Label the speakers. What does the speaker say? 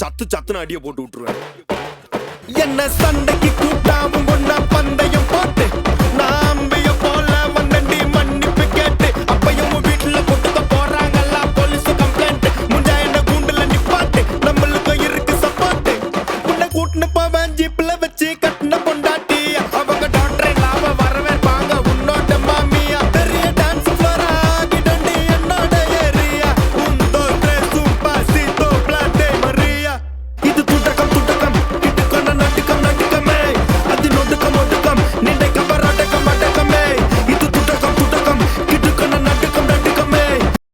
Speaker 1: சத்து சத்துன்னு அடியை போட்டு விட்டுருவேன். என்ன சண்டைக்கு கூட்டாவும் ஒன்னா பந்தயம் போட்டு நான் அம்பிய போல வந்தண்டி மன்னிப்பு கேட்டு அப்பையும் வீட்டுல கொட்டுக்க போறாங்கல்ல போலீஸ் கம்ப்ளைண்ட் முஞ்சா என்ன கூண்டுல நிப்பாட்டு நம்மளுக்கும் இருக்கு சப்போர்ட் உன்னை கூட்டுன்னு போவேன் ஜீப்ல வச்சு